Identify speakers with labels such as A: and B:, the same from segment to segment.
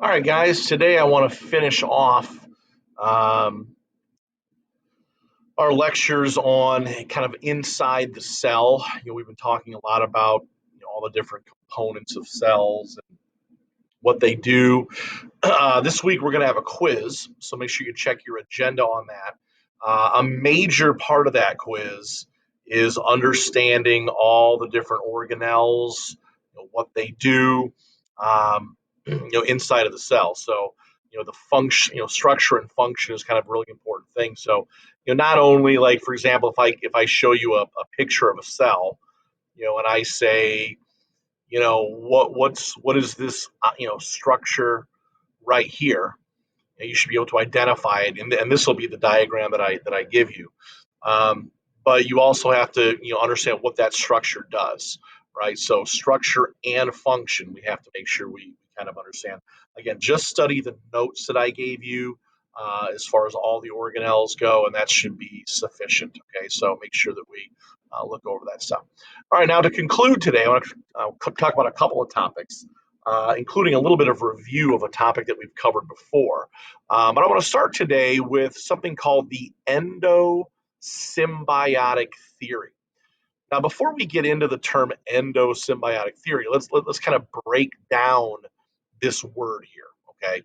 A: All right, guys, today I want to finish off um, our lectures on kind of inside the cell. We've been talking a lot about all the different components of cells and what they do. This week we're going to have a quiz, so make sure you check your agenda on that. A major part of that quiz is understanding all the different organelles, what they do, inside of the cell. So, the function, structure and function is kind of a really important thing. So, not only like, for example, if I show you a picture of a cell, and I say, what is this, structure right here. You should be able to identify it, and this will be the diagram that I give you. Um, but you also have to understand what that structure does, right? So structure and function, we have to make sure we kind of understand. Again, just study the notes that I gave you as far as all the organelles go, and that should be sufficient. Okay, so make sure that we look over that stuff. All right, now to conclude today, I want to talk about a couple of topics, including a little bit of review of a topic that we've covered before. But I want to start today with something called the endosymbiotic theory. Now, before we get into the term endosymbiotic theory, let's kind of break down this word here. Okay,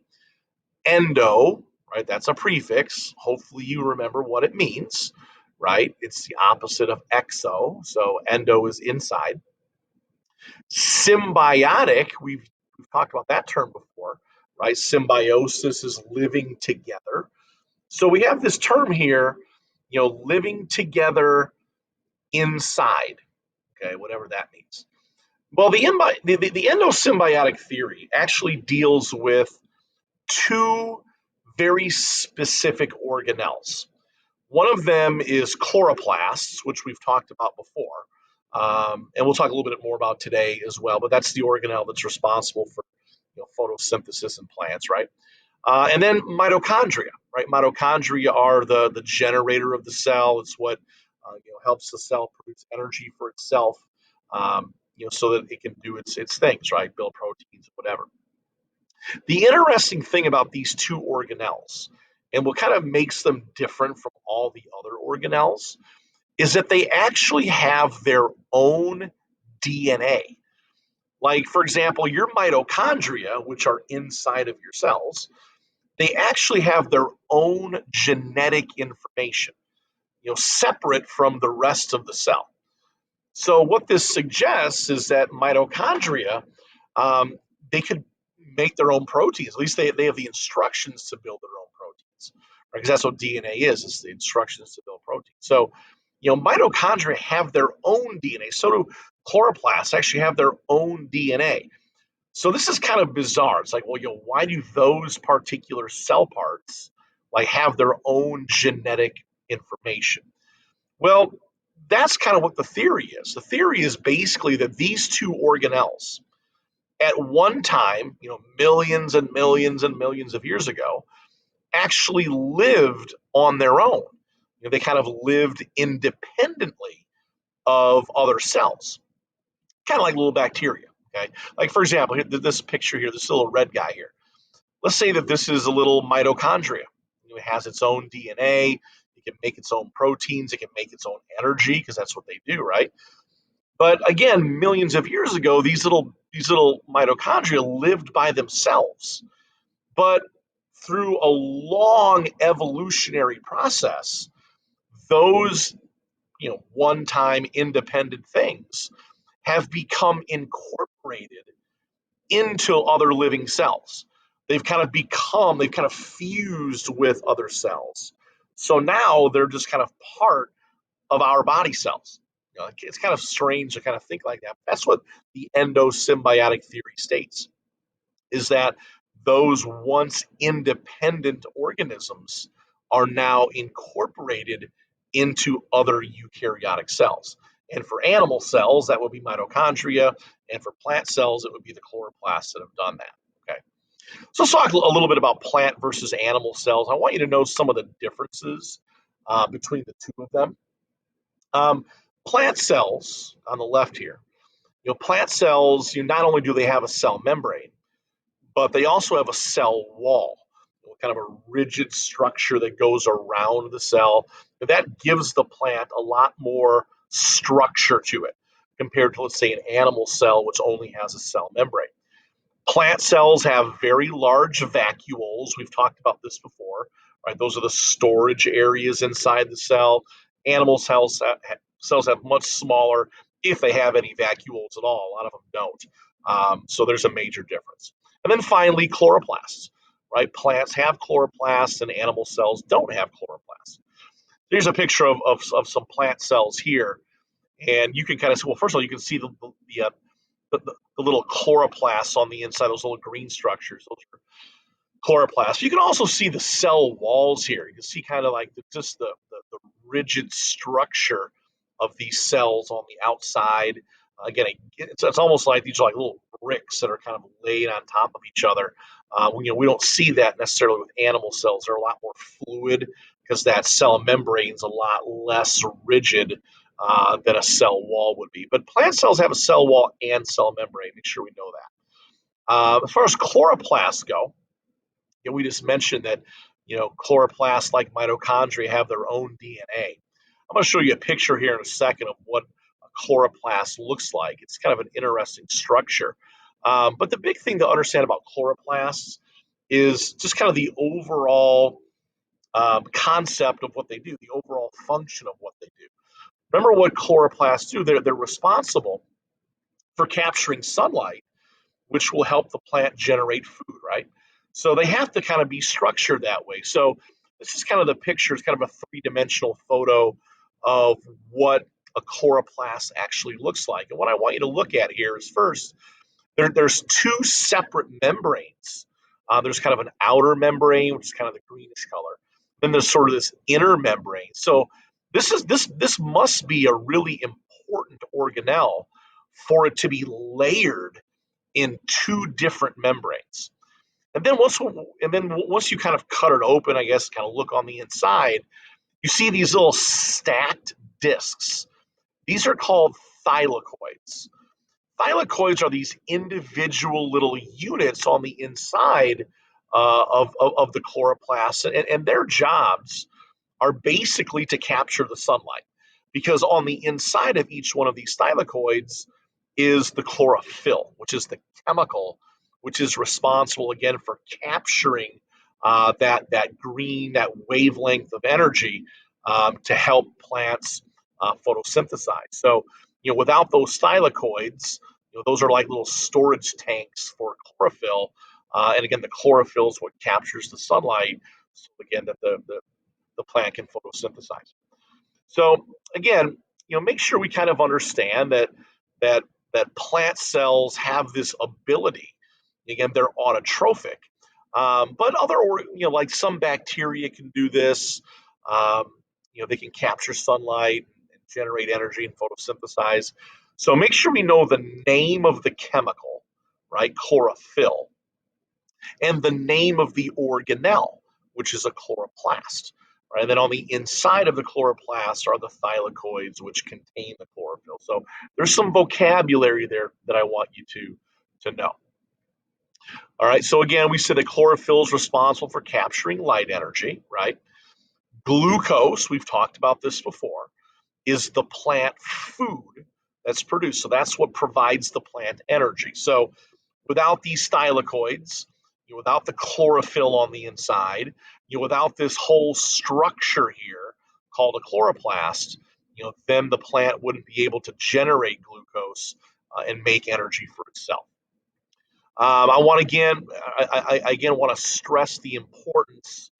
A: endo, right? That's a prefix. Hopefully, you remember what it means, right? It's the opposite of exo. So endo is inside. Symbiotic, we've talked about that term before, right? Symbiosis is living together. So we have this term here, living together inside, okay, whatever that means. Well, the endosymbiotic theory actually deals with two very specific organelles. One of them is chloroplasts, which we've talked about before. And we'll talk a little bit more about today as well, but that's the organelle that's responsible for photosynthesis in plants, right? And then mitochondria, right? Mitochondria are the generator of the cell. It's what helps the cell produce energy for itself, so that it can do its things, right? Build proteins, whatever. The interesting thing about these two organelles, and what kind of makes them different from all the other organelles, is that they actually have their own DNA. Like, for example, your mitochondria, which are inside of your cells, they actually have their own genetic information, separate from the rest of the cell. So what this suggests is that mitochondria, um, they could make their own proteins. At least they have the instructions to build their own proteins, right? Because that's what DNA is. It's the instructions to build proteins. So, mitochondria have their own DNA. So do chloroplasts actually have their own DNA. So this is kind of bizarre. It's like, well, why do those particular cell parts like have their own genetic information? Well, that's kind of what the theory is. The theory is basically that these two organelles, at one time, millions and millions and millions of years ago, actually lived on their own. They kind of lived independently of other cells, kind of like little bacteria. Okay, like for example, this picture here, this little red guy here. Let's say that this is a little mitochondria. It has its own DNA. It can make its own proteins. It can make its own energy because that's what they do, right? But again, millions of years ago, these little mitochondria lived by themselves. But through a long evolutionary process, those one-time independent things have become incorporated into other living cells. They've kind of fused with other cells. So now they're just kind of part of our body cells. It's kind of strange to kind of think like that. That's what the endosymbiotic theory states, is that those once independent organisms are now incorporated into other eukaryotic cells. And for animal cells, that would be mitochondria. And for plant cells, it would be the chloroplasts that have done that. Okay. So let's talk a little bit about plant versus animal cells. I want you to know some of the differences between the two of them. Um, Plant cells on the left here, plant cells, not only do they have a cell membrane, but they also have a cell wall, kind of a rigid structure that goes around the cell. And that gives the plant a lot more structure to it compared to, let's say, an animal cell, which only has a cell membrane. Plant cells have very large vacuoles. We've talked about this before, right? Those are the storage areas inside the cell. Animal cells have much smaller, if they have any vacuoles at all. A lot of them don't. So there's a major difference. And then finally, chloroplasts, right? Plants have chloroplasts and animal cells don't have chloroplasts. Here's a picture of some plant cells here. And you can kind of see, well, first of all, you can see the little chloroplasts on the inside, those little green structures. Those are chloroplasts. You can also see the cell walls here. You can see kind of like just the rigid structure of these cells on the outside. Again, it's almost like these are like little bricks that are kind of laid on top of each other. We don't see that necessarily with animal cells. They're a lot more fluid because that cell membrane is a lot less rigid than a cell wall would be. But plant cells have a cell wall and cell membrane. Make sure we know that. As far as chloroplasts go, we just mentioned that chloroplasts, like mitochondria, have their own DNA. I'm going to show you a picture here in a second of what a chloroplast looks like. It's kind of an interesting structure. But the big thing to understand about chloroplasts is just kind of the overall concept of what they do, the overall function of what they do. Remember what chloroplasts do. They're responsible for capturing sunlight, which will help the plant generate food, right? So they have to kind of be structured that way. So this is kind of the picture. It's kind of a three-dimensional photo of what a chloroplast actually looks like. And what I want you to look at here is first, there's two separate membranes. There's kind of an outer membrane, which is kind of the greenish color. Then there's sort of this inner membrane. So this must be a really important organelle for it to be layered in two different membranes. And then once you kind of cut it open, I guess, kind of look on the inside, you see these little stacked discs. These are called thylakoids. Thylakoids are these individual little units on the inside of the chloroplast, and their jobs are basically to capture the sunlight. Because on the inside of each one of these thylakoids is the chlorophyll, which is the chemical which is responsible again for capturing that green, that wavelength of energy to help plants photosynthesize. So, without those thylakoids, those are like little storage tanks for chlorophyll. And again, the chlorophyll is what captures the sunlight. So again, that the plant can photosynthesize. So again, make sure we kind of understand that that plant cells have this ability. Again, they're autotrophic, but like some bacteria can do this. Um, they can capture sunlight and generate energy and photosynthesize. So make sure we know the name of the chemical, right? Chlorophyll, and the name of the organelle, which is a chloroplast. Right? And then on the inside of the chloroplast are the thylakoids, which contain the chlorophyll. So there's some vocabulary there that I want you to know. All right. So again, we said that chlorophyll is responsible for capturing light energy, right? Glucose, we've talked about this before, is the plant food that's produced. So that's what provides the plant energy. So without these thylakoids, without the chlorophyll on the inside, without this whole structure here called a chloroplast, then the plant wouldn't be able to generate glucose and make energy for itself. I want I again want to stress the importance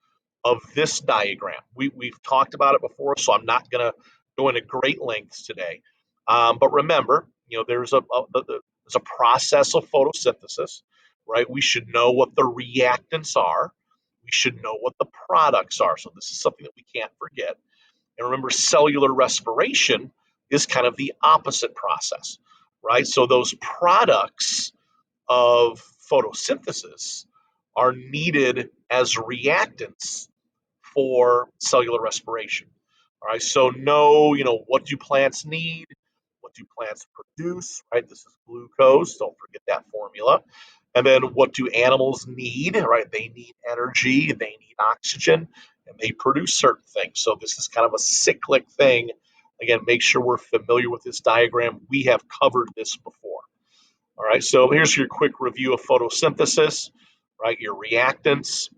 A: of this diagram. We've talked about it before, so I'm not going to go into great lengths today. But remember, there's a process of photosynthesis, right? We should know what the reactants are. We should know what the products are. So this is something that we can't forget. And remember, cellular respiration is kind of the opposite process, right? So those products of photosynthesis are needed as reactants for cellular respiration. All right, so know, what do plants need? What do plants produce? Right, this is glucose. Don't forget that formula. And then what do animals need, right? They need energy, they need oxygen, and they produce certain things. So this is kind of a cyclic thing. Again, make sure we're familiar with this diagram. We have covered this before. All right, so here's your quick review of photosynthesis, right? Your reactants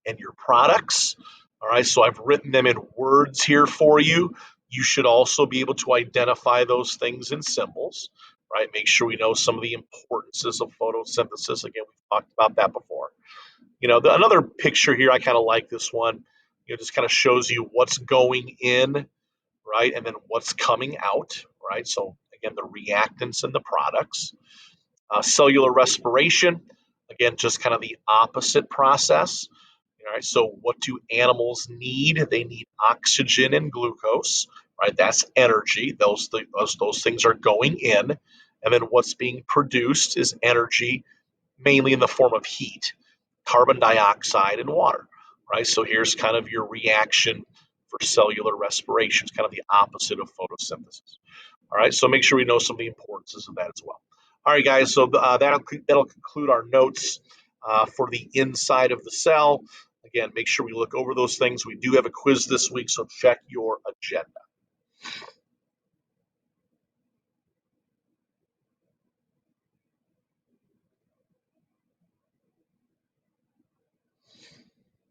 A: and your products. All right, so I've written them in words here for you. You should also be able to identify those things in symbols, right? Make sure we know some of the importances of photosynthesis. Again, we've talked about that before. Another picture here, I kind of like this one. Just kind of shows you what's going in, right, and then what's coming out, right? So again, the reactants and the products. Cellular respiration, again, just kind of the opposite process. All right, so what do animals need? They need oxygen and glucose, right? That's energy. Those things are going in, and then what's being produced is energy, mainly in the form of heat, carbon dioxide and water, right? So here's kind of your reaction for cellular respiration. It's kind of the opposite of photosynthesis. All right, so make sure we know some of the importances of that as well. All right, guys, so that'll conclude our notes for the inside of the cell. Again, make sure we look over those things. We do have a quiz this week, so check your agenda.